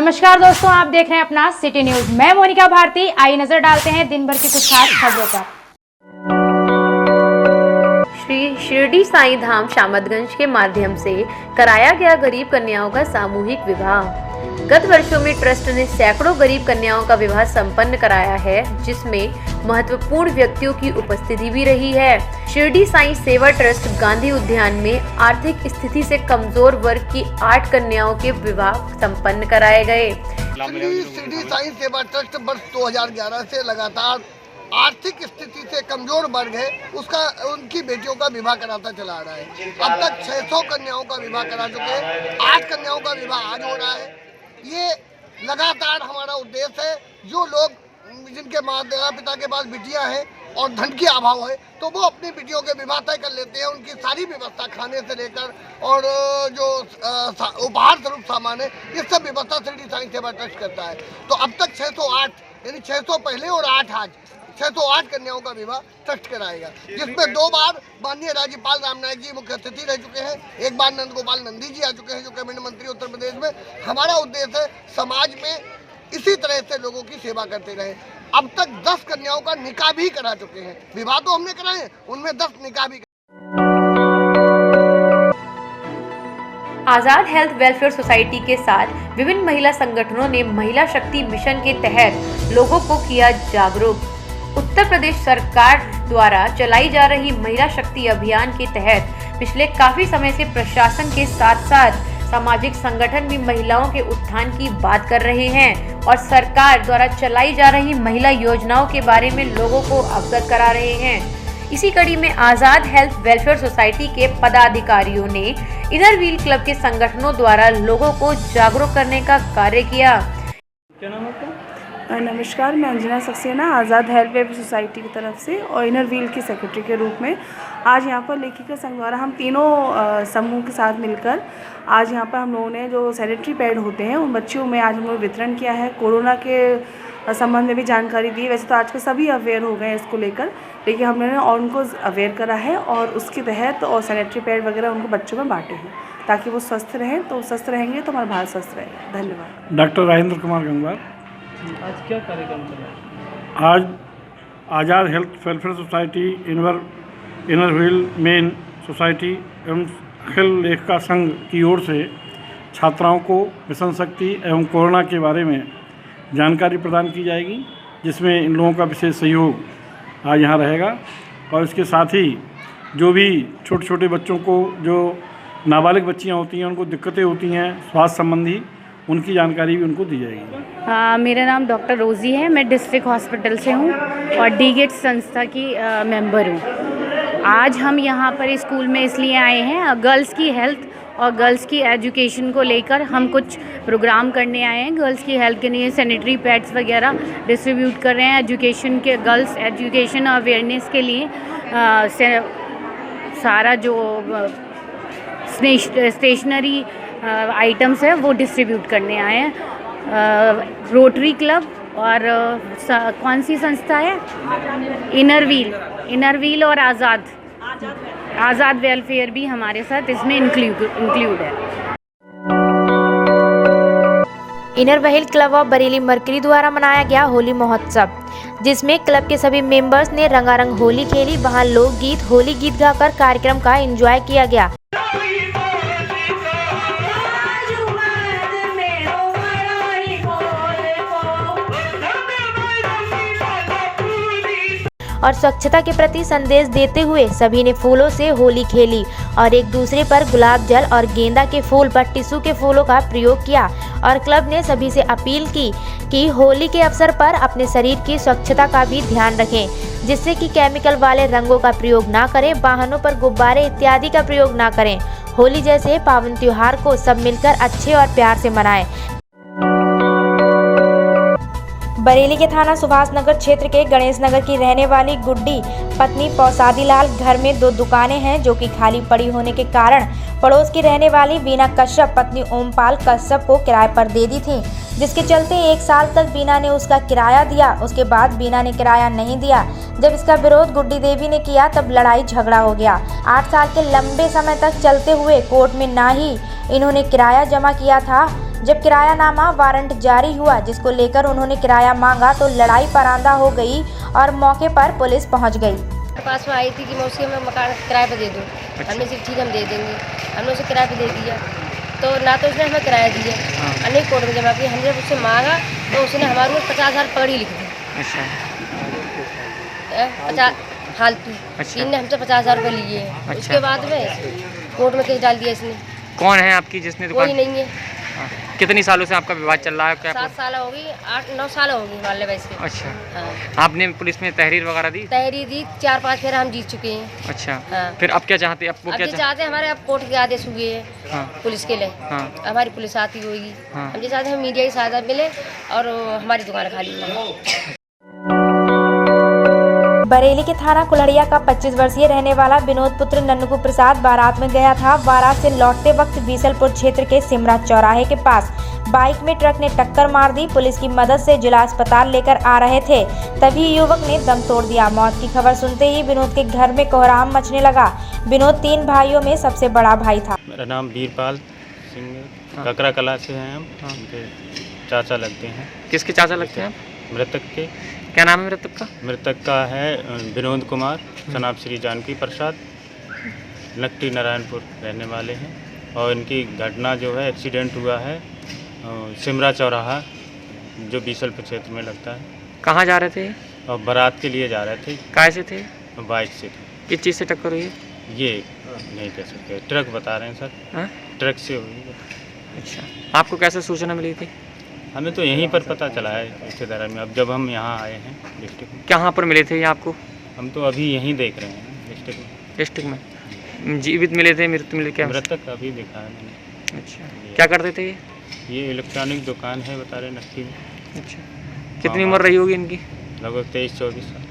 नमस्कार दोस्तों, आप देख रहे हैं अपना सिटी न्यूज। मैं मोनिका भारती। आइए नजर डालते हैं दिन भर की कुछ खास खबरों पर। श्री शिरडी साईं धाम शामतगंज के माध्यम से कराया गया गरीब कन्याओं का सामूहिक विवाह। गत वर्षों में ट्रस्ट ने सैकड़ों गरीब कन्याओं का विवाह संपन्न कराया है, जिसमें महत्वपूर्ण व्यक्तियों की उपस्थिति भी रही है। शिरडी साईं सेवा ट्रस्ट गांधी उद्यान में आर्थिक स्थिति से कमजोर वर्ग की 8 कन्याओं के विवाह संपन्न कराए गए। शिरडी साईं सेवा ट्रस्ट वर्ष 2011 से लगातार आर्थिक स्थिति से कमजोर वर्ग है उनकी बेटियों का विवाह कराता चला आ रहा है। अब तक 600 कन्याओं का विवाह करा चुके हैं। 8 कन्याओं का विवाह आज हो रहा है। ये लगातार हमारा उद्देश्य है, जो लोग जिनके माता पिता के पास बिटियां हैं और धन की अभाव है, तो वो अपनी बिटियों के विवाह तय कर लेते हैं। उनकी सारी व्यवस्था खाने से लेकर और जो उपहार स्वरूप सामान है, ये सब व्यवस्था शिरडी साईं सेवा ट्रस्ट करता है। तो अब तक 608 यानी 600 पहले और 8 आज 608 कन्याओं का विवाह ट्रस्ट कराएगा, जिसमें 2 बार माननीय राज्यपाल राम नाईक जी मुख्य अतिथि रह चुके हैं। एक बार नंद गोपाल नंदी जी आ चुके हैं, जो कैबिनेट मंत्री उत्तर प्रदेश में। हमारा उद्देश्य है समाज में इसी तरह से लोगों की सेवा करते रहे। अब तक 10 कन्याओं का निकाह भी करा चुके हैं। विवाह तो हमने कराए हैं, उनमें 10 निकाह भी। आजाद हेल्थ वेलफेयर सोसाइटी के साथ विभिन्न महिला संगठनों ने महिला शक्ति मिशन के तहत लोगों को किया जागरूक। उत्तर प्रदेश सरकार द्वारा चलाई जा रही महिला शक्ति अभियान के तहत पिछले काफी समय से प्रशासन के साथ साथ सामाजिक संगठन भी महिलाओं के उत्थान की बात कर रहे हैं और सरकार द्वारा चलाई जा रही महिला योजनाओं के बारे में लोगों को अवगत करा रहे हैं। इसी कड़ी में आजाद हेल्थ वेलफेयर सोसाइटी के पदाधिकारियों ने इनर व्हील क्लब के संगठनों द्वारा लोगों को जागरूक करने का कार्य किया। क्या नाम है? नमस्कार, मैं अंजना सक्सेना आज़ाद हेल्थ वेलफेयर सोसाइटी की तरफ से और इनर व्हील की सेक्रेटरी के रूप में आज यहाँ पर लेखिका संघ द्वारा हम तीनों समूह के साथ मिलकर आज यहाँ पर हम लोगों ने जो सैनिटरी पैड होते हैं उन बच्चियों में आज हम लोग वितरण किया है। कोरोना के संबंध में भी जानकारी दी। वैसे तो आजकल सभी अवेयर हो गए हैं इसको लेकर, लेकिन हमने और उनको अवेयर करा है और उसके तहत और सैनिटरी पैड वगैरह उनको बच्चों में बांटे हैं ताकि वो स्वस्थ रहें। तो स्वस्थ रहेंगे तो हमारा भारत स्वस्थ रहेगा। धन्यवाद। डॉक्टर राजेंद्र कुमार गंगवार। आज क्या कार्यक्रम चला? आज Azad health welfare society inner wheel men society एवं अखिल लेखिका संघ की ओर से छात्राओं को मिशन शक्ति एवं कोरोना के बारे में जानकारी प्रदान की जाएगी, जिसमें इन लोगों का विशेष सहयोग आज यहाँ रहेगा। और इसके साथ ही जो भी छोटे छोटे बच्चों को, जो नाबालिग बच्चियाँ होती हैं, उनको दिक्कतें होती हैं स्वास्थ्य संबंधी, उनकी जानकारी भी उनको दी जाएगी। मेरा नाम डॉक्टर रोज़ी है। मैं डिस्ट्रिक्ट हॉस्पिटल से हूँ और डी-गेट संस्था की मेंबर हूँ। आज हम यहाँ पर स्कूल में इसलिए आए हैं, गर्ल्स की हेल्थ और गर्ल्स की एजुकेशन को लेकर हम कुछ प्रोग्राम करने आए हैं। गर्ल्स की हेल्थ के लिए सैनिटरी पैड्स वगैरह डिस्ट्रीब्यूट कर रहे हैं। एजुकेशन के गर्ल्स एजुकेशन अवेयरनेस के लिए सारा जो स्टेशनरी आइटम्स है वो डिस्ट्रीब्यूट करने आए हैं। रोटरी क्लब और कौन सी संस्था है, इनर व्हील और आज़ाद वेलफेयर भी हमारे साथ इसमें इंक्लूड है। Inner wheel club of Bareilly mercury द्वारा मनाया गया होली महोत्सव, जिसमें क्लब के सभी मेंबर्स ने रंगारंग होली खेली। वहां लोकगीत, होली गीत गाकर कार्यक्रम का एंजॉय किया गया। और स्वच्छता के प्रति संदेश देते हुए सभी ने फूलों से होली खेली और एक दूसरे पर गुलाब जल और गेंदा के फूल पर टिश्यू के फूलों का प्रयोग किया। और क्लब ने सभी से अपील की कि होली के अवसर पर अपने शरीर की स्वच्छता का भी ध्यान रखें, जिससे कि केमिकल वाले रंगों का प्रयोग ना करें, वाहनों पर गुब्बारे इत्यादि का प्रयोग ना करें। होली जैसे पावन त्योहार को सब मिलकर अच्छे और प्यार से मनाएं। बरेली के थाना सुभाष नगर क्षेत्र के गणेश नगर की रहने वाली गुड्डी पत्नी पौसादी लाल घर में 2 दुकानें हैं जो कि खाली पड़ी होने के कारण पड़ोस की रहने वाली बीना कश्यप पत्नी ओमपाल कश्यप को किराए पर दे दी थी, जिसके चलते 1 साल तक बीना ने उसका किराया दिया। उसके बाद बीना ने किराया नहीं दिया। जब इसका विरोध गुड्डी देवी ने किया तब लड़ाई झगड़ा हो गया। 8 साल के लंबे समय तक चलते हुए कोर्ट में ना ही इन्होंने किराया जमा किया था, जब किरायानामा वारंट जारी हुआ, जिसको लेकर उन्होंने किराया मांगा तो लड़ाई परांदा हो गई और मौके पर पुलिस पहुंच गई। पास में आई थी कि मैं उसके मैं मकान किराए पे दे दूँ। हमने सिर्फ ठीक हम दे देंगे, हमने उसे किराए पे दे दिया, तो ना तो उसने हमें किराया दिया और नहीं कोर्ट में जमा किया। हमने जब उससे मांगा तो उसने हमारे ऊपर 50,000 पकड़ी लिख दी। अच्छा 50 फालतू। अच्छा। इनने हमसे 50,000 रुपये लिए हैं। अच्छा। उसके बाद में कोर्ट में केस डाल दिया इसने। कौन है आपकी जिसने कोई दुकान? नहीं है। हाँ। कितनी सालों से आपका विवाद चल रहा है? क्या 7 साल हो गई, 8-9 साल हो गई मान ले वैसे। अच्छा, हाँ। आपने पुलिस में तहरीर वगैरह दी? तहरीर दी, 4-5 फेर हम जीत चुके हैं। अच्छा, हाँ। फिर अब क्या चाहते हैं? अब वो अब क्या ये चाहते हैं हमारे अब कोर्ट के आदेश हुए हैं हाँ। पुलिस के लिए। हाँ। हमारी पुलिस आती होगी। हाँ। हम ये चाहते हैं मीडिया की सहायता मिले और हमारी दुकान खाली हो। बरेली के थाना कुल्हड़िया का 25 वर्षीय रहने वाला विनोद पुत्र नन्नकू प्रसाद बारात में गया था। बारात से लौटते वक्त बीसलपुर क्षेत्र के सिमरा चौराहे के पास बाइक में ट्रक ने टक्कर मार दी। पुलिस की मदद से जिला अस्पताल लेकर आ रहे थे, तभी युवक ने दम तोड़ दिया। मौत की खबर सुनते ही विनोद के घर में कोहराम मचने लगा। विनोद 3 भाइयों में सबसे बड़ा भाई था। मेरा नाम वीरपाल सिंह, ककरा कला से हैं हम। उनके चाचा लगते हैं। किसके चाचा लगते हैं आप? मृतक के। क्या नाम है मृतक का? मृतक का है विनोद कुमार, सनाब श्री जानकी प्रसाद, नकटी नारायणपुर रहने वाले हैं। और इनकी घटना जो है एक्सीडेंट हुआ है सिमरा चौराहा जो बीसलपुर क्षेत्र में लगता है। कहाँ जा रहे थे? और बारात के लिए जा रहे थे। काय से थे? बाइक से थे। किस चीज़ से टक्कर हुई है? ये नहीं कह सकते, ट्रक बता रहे हैं सर। हाँ? ट्रक से हुई। अच्छा, आपको कैसे सूचना मिली थी? हमें तो यहीं पर पता चला है रिश्तेदार में। अब जब हम यहाँ आए हैं डिस्ट्रिक्ट में। कहाँ पर मिले थे ये आपको? हम तो अभी यहीं देख रहे हैं डिस्ट्रिक्ट में। डिस्ट्रिक्ट में जीवित मिले थे, मृत मिले? क्या मृतक अभी दिखा है मैंने। अच्छा, क्या करते थे ये इलेक्ट्रॉनिक दुकान है बता रहे नक्की में। अच्छा, कितनी उम्र रही होगी इनकी? लगभग 23-24 साल।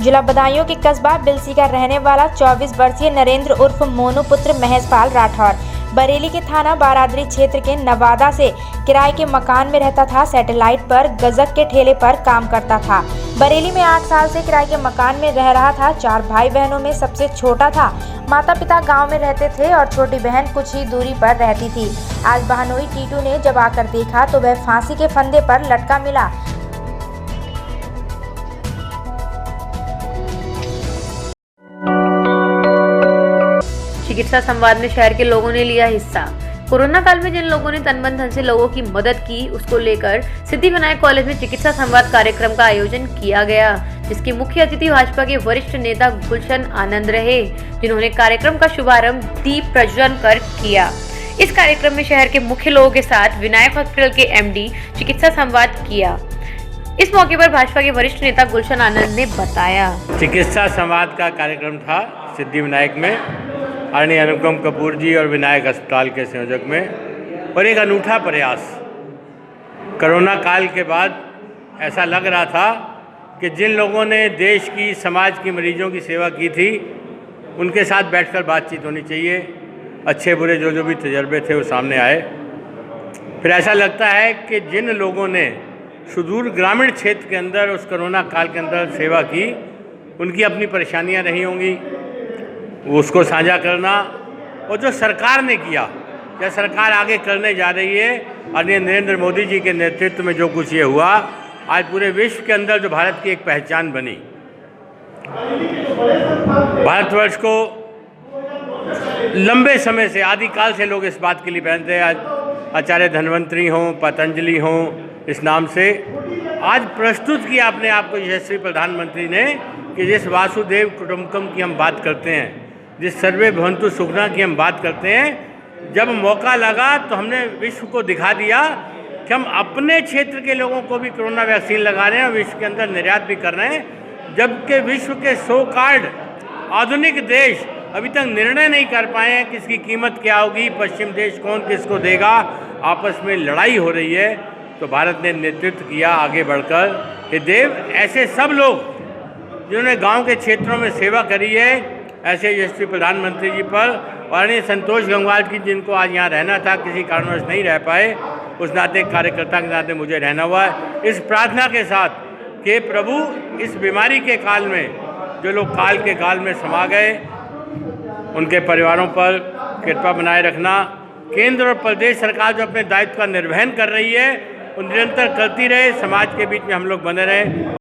जिला बदायूं के कस्बा बिलसी का रहने वाला 24 वर्षीय नरेंद्र उर्फ मोनू पुत्र महेशपाल राठौर बरेली के थाना बारादरी क्षेत्र के नवादा से किराए के मकान में रहता था। सैटेलाइट पर गजक के ठेले पर काम करता था। बरेली में 8 साल से किराए के मकान में रह रहा था। 4 भाई बहनों में सबसे छोटा था। माता पिता गांव में रहते थे और छोटी बहन कुछ ही दूरी पर रहती थी। आज बहनोई टीटू ने जब आकर देखा तो वह फांसी के फंदे पर लटका मिला। चिकित्सा संवाद में शहर के लोगों ने लिया हिस्सा। कोरोना काल में जिन लोगों ने तन मन धन से लोगों की मदद की, उसको लेकर सिद्धिविनायक कॉलेज में चिकित्सा संवाद कार्यक्रम का आयोजन किया गया, जिसके मुख्य अतिथि भाजपा के वरिष्ठ नेता गुलशन आनंद रहे, जिन्होंने कार्यक्रम का शुभारंभ दीप प्रज्वलन कर किया। इस कार्यक्रम में शहर के मुख्य लोगों के साथ विनायक हॉस्पिटल के एमडी चिकित्सा संवाद किया। इस मौके पर भाजपा के वरिष्ठ नेता गुलशन आनंद ने बताया, चिकित्सा संवाद का कार्यक्रम था सिद्धिविनायक में, आदरणीय अनुपम कपूर जी और विनायक अस्पताल के संयोजक में। और एक अनूठा प्रयास, कोरोना काल के बाद ऐसा लग रहा था कि जिन लोगों ने देश की, समाज की मरीजों की सेवा की थी, उनके साथ बैठकर बातचीत होनी चाहिए। अच्छे बुरे जो भी तजर्बे थे वो सामने आए। फिर ऐसा लगता है कि जिन लोगों ने सुदूर ग्रामीण क्षेत्र के अंदर उस कोरोना काल के अंदर सेवा की, उनकी अपनी परेशानियां रही होंगी, उसको साझा करना। और जो सरकार ने किया या सरकार आगे करने जा रही है, आदरणीय नरेंद्र मोदी जी के नेतृत्व में जो कुछ ये हुआ, आज पूरे विश्व के अंदर जो भारत की एक पहचान बनी। भारतवर्ष को लंबे समय से, आदिकाल से लोग इस बात के लिए पहनते हैं। आज आचार्य धन्वंतरी हों, पतंजलि हों, इस नाम से आज प्रस्तुत किया अपने आप को यशस्वी प्रधानमंत्री ने कि जिस वासुदेव कुटुंबकम की हम बात करते हैं, जिस सर्वे भवन्तु सुखना की हम बात करते हैं, जब मौका लगा तो हमने विश्व को दिखा दिया कि हम अपने क्षेत्र के लोगों को भी कोरोना वैक्सीन लगा रहे हैं और विश्व के अंदर निर्यात भी कर रहे हैं। जबकि विश्व के 100 कार्ड आधुनिक देश अभी तक निर्णय नहीं कर पाए हैं कि इसकी कीमत क्या होगी, पश्चिम देश कौन किसको देगा, आपस में लड़ाई हो रही है। तो भारत ने नेतृत्व किया आगे बढ़कर कि देव ऐसे सब लोग जिन्होंने गांव के क्षेत्रों में सेवा करी है, ऐसे यशस्वी प्रधानमंत्री जी पर और संतोष गंगवार जी, जिनको आज यहाँ रहना था, किसी कारणवश नहीं रह पाए, उस नाते कार्यकर्ता के नाते मुझे रहना हुआ है। इस प्रार्थना के साथ कि प्रभु इस बीमारी के काल में जो लोग काल के काल में समा गए, उनके परिवारों पर कृपा बनाए रखना। केंद्र और प्रदेश सरकार जो अपने दायित्व का निर्वहन कर रही है वो निरंतर करती रहे, समाज के बीच में हम लोग बने रहें।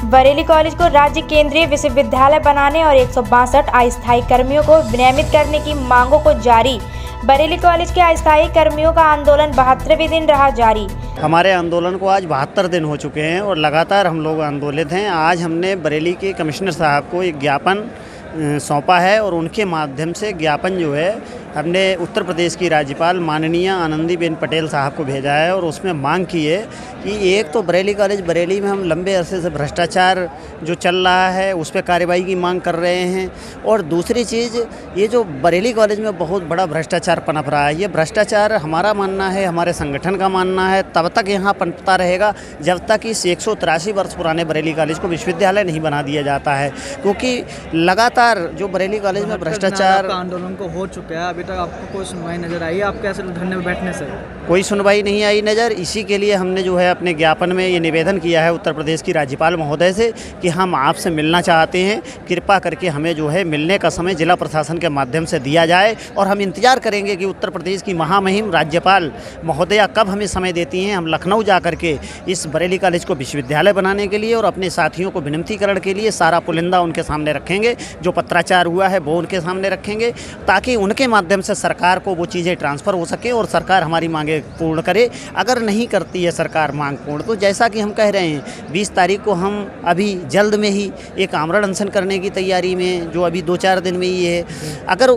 बरेली कॉलेज को राज्य केंद्रीय विश्वविद्यालय बनाने और 162 अस्थायी कर्मियों को विनियमित करने की मांगों को जारी। बरेली कॉलेज के अस्थायी कर्मियों का आंदोलन 72वें दिन रहा जारी। हमारे आंदोलन को आज 72 दिन हो चुके हैं और लगातार हम लोग आंदोलित हैं। आज हमने बरेली के कमिश्नर साहब को एक ज्ञापन सौंपा है और उनके माध्यम से ज्ञापन जो है हमने उत्तर प्रदेश की राज्यपाल माननीय आनंदीबेन पटेल साहब को भेजा है और उसमें मांग की है कि एक तो बरेली कॉलेज बरेली में हम लंबे अरसे से भ्रष्टाचार जो चल रहा है उस पर कार्रवाई की मांग कर रहे हैं, और दूसरी चीज़ ये जो बरेली कॉलेज में बहुत बड़ा भ्रष्टाचार पनप रहा है, ये भ्रष्टाचार हमारा मानना है, हमारे संगठन का मानना है, तब तक यहाँ पनपता रहेगा जब तक इस 183 वर्ष पुराने बरेली कॉलेज को विश्वविद्यालय नहीं बना दिया जाता है। क्योंकि लगातार जो बरेली कॉलेज में भ्रष्टाचार आंदोलन को हो चुका है, अभी तक आपको कोई सुनवाई नजर आई? आप कैसे धरने में बैठने से? कोई सुनवाई नहीं आई नज़र। इसी के लिए हमने जो है अपने ज्ञापन में ये निवेदन किया है उत्तर प्रदेश की राज्यपाल महोदय से कि हम आपसे मिलना चाहते हैं, कृपा करके हमें जो है मिलने का समय जिला प्रशासन के माध्यम से दिया जाए, और हम इंतजार करेंगे कि उत्तर प्रदेश की महामहिम राज्यपाल महोदया कब हमें समय देती हैं। हम लखनऊ जा करके इस बरेली कॉलेज को विश्वविद्यालय बनाने के लिए और अपने साथियों को विनम्तीकरण के लिए सारा पुलिंदा उनके सामने रखेंगे, जो पत्राचार हुआ है वो उनके सामने रखेंगे, ताकि उनके माध्यम से सरकार को वो चीज़ें ट्रांसफ़र हो सके और सरकार हमारी मांगें पूर्ण करे। अगर नहीं करती है सरकार मांग पूर्ण, तो जैसा कि हम कह रहे हैं 20 तारीख को हम अभी जल्द में ही एक आमरण अनशन करने की तैयारी में, जो अभी 2-4 दिन में ही है। अगर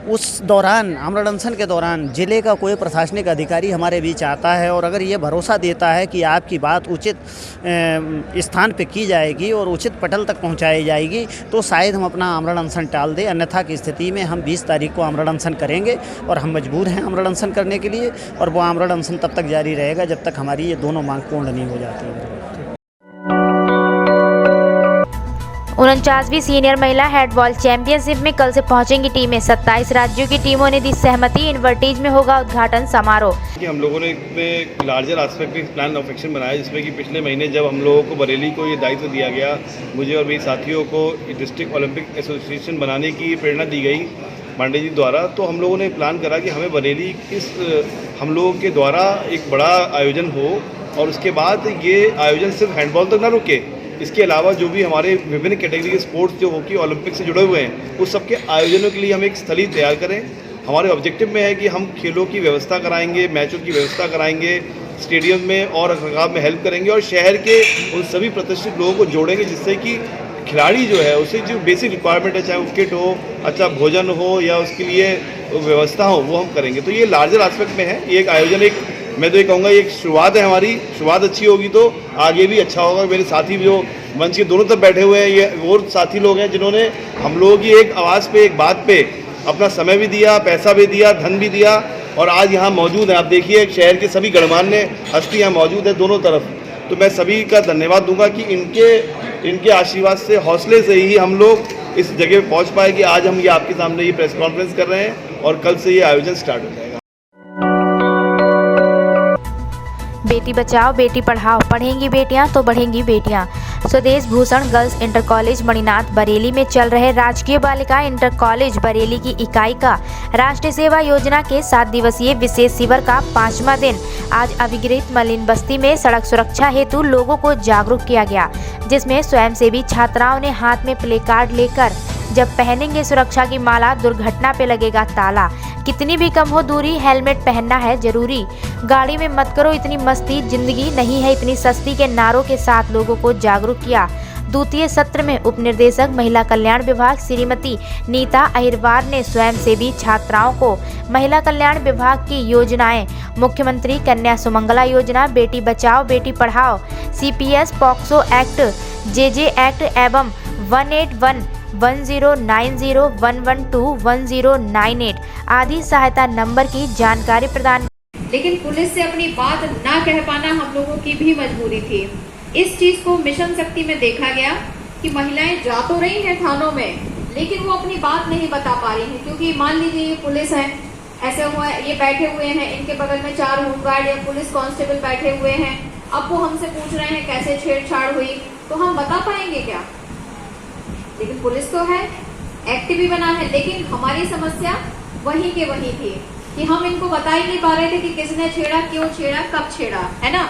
उस दौरान आमरण अनशन के दौरान ज़िले का कोई प्रशासनिक अधिकारी हमारे बीच आता है और अगर ये भरोसा देता है कि आपकी बात उचित स्थान पे की जाएगी और उचित पटल तक पहुंचाई जाएगी, तो शायद हम अपना आमरण अनशन टाल दें। अन्यथा की स्थिति में हम 20 तारीख को आमरण अनशन करेंगे और हम मजबूर हैं आमरण अनशन करने के लिए, और वो आमरण अनशन तब तक जारी रहेगा जब तक हमारी ये दोनों मांग पूर्ण नहीं हो जाती है। 49वीं सीनियर महिला हैंडबॉल चैंपियनशिप में कल से पहुंचेंगी टीमें। 27 राज्यों की टीमों ने दी सहमति। इनवर्टीज में होगा उद्घाटन समारोह। हम लोगों ने एक लार्जर एस्पेक्ट में प्लान ऑफ एक्शन बनाया, जिसमें कि पिछले महीने जब हम लोगों को बरेली को ये दायित्व दिया गया, मुझे और मेरे साथियों को डिस्ट्रिक्ट ओलंपिक एसोसिएशन बनाने की प्रेरणा दी गई पांडे जी द्वारा, तो हम लोगों ने प्लान करा कि हमें बरेली हम लोगों के द्वारा एक बड़ा आयोजन हो, और उसके बाद ये आयोजन सिर्फ हैंडबॉल तक न रुके, इसके अलावा जो भी हमारे विभिन्न कैटेगरी के स्पोर्ट्स जो हॉकी ओलंपिक से जुड़े हुए हैं, उस सबके आयोजनों के लिए हम एक स्थली तैयार करें। हमारे ऑब्जेक्टिव में है कि हम खेलों की व्यवस्था कराएंगे, मैचों की व्यवस्था कराएंगे, स्टेडियम में और रखरखाव में हेल्प करेंगे, और शहर के उन सभी प्रतिष्ठित लोगों को जोड़ेंगे, जिससे कि खिलाड़ी जो है उसे जो बेसिक रिक्वायरमेंट है, चाहे वो किट हो, अच्छा भोजन हो या उसके लिए व्यवस्था हो, वो हम करेंगे। तो ये लार्जर एस्पेक्ट में है, ये एक आयोजन, एक मैं तो ये कहूँगा एक शुरुआत है। हमारी शुरुआत अच्छी होगी तो आगे भी अच्छा होगा। मेरे साथी जो मंच के दोनों तरफ बैठे हुए हैं, ये वो साथी लोग हैं जिन्होंने हम लोगों की एक आवाज़ पे, एक बात पे अपना समय भी दिया, पैसा भी दिया, धन भी दिया, और आज यहाँ मौजूद हैं। आप देखिए शहर के सभी गणमान्य हस्ती यहाँ मौजूद है दोनों तरफ। तो मैं सभी का धन्यवाद दूंगा कि इनके आशीर्वाद से, हौसले से ही हम लोग इस जगह पे पहुँच पाए कि आज हम ये आपके सामने ये प्रेस कॉन्फ्रेंस कर रहे हैं, और कल से ये आयोजन स्टार्ट हो जाएगा। बेटी बचाओ बेटी पढ़ाओ, पढ़ेंगी बेटियां तो बढ़ेंगी बेटियां। स्वदेश Bhushan girls inter college Maninath Bareilly में चल रहे राजकीय बालिका इंटर कॉलेज बरेली की इकाई का राष्ट्रीय सेवा योजना के 7 दिवसीय विशेष शिविर का 5वां दिन आज अभिगृहित मलिन बस्ती में सड़क सुरक्षा हेतु लोगों को जागरूक किया गया, जिसमें स्वयंसेवी छात्राओं ने हाथ में प्ले कार्ड लेकर जब पहनेंगे सुरक्षा की माला, दुर्घटना पे लगेगा ताला, कितनी भी कम हो दूरी, हेलमेट पहनना है जरूरी, गाड़ी में मत करो इतनी मस्ती, जिंदगी नहीं है इतनी सस्ती के नारों के साथ लोगों को जागरूक किया। द्वितीय सत्र में उप निर्देशक महिला कल्याण विभाग श्रीमती नीता अहिरवार ने स्वयंसेवी छात्राओं को महिला कल्याण विभाग की योजनाएं, मुख्यमंत्री कन्या सुमंगला योजना, Beti Bachao Beti Padhao, CPS POCSO act, JJ act एवं 18110901121021098 आदि सहायता नंबर की जानकारी प्रदान। लेकिन पुलिस से अपनी बात ना कह पाना हम लोगों की भी मजबूरी थी। इस चीज को मिशन शक्ति में देखा गया कि महिलाएं जा तो रही हैं थानों में, लेकिन वो अपनी बात नहीं बता पा रही हैं, क्योंकि मान लीजिए ये पुलिस है, ऐसे हुआ ये बैठे हुए हैं, इनके बगल में 4 होमगार्ड या पुलिस कांस्टेबल बैठे हुए हैं, अब वो हमसे पूछ रहे हैं कैसे छेड़छाड़ हुई, तो हम बता पाएंगे क्या? लेकिन पुलिस तो है, एक्ट भी बना है, लेकिन हमारी समस्या वहीं के वहीं थी कि हम इनको बता ही नहीं पा रहे थे कि किसने छेड़ा, क्यों छेड़ा, कब छेड़ा, है ना।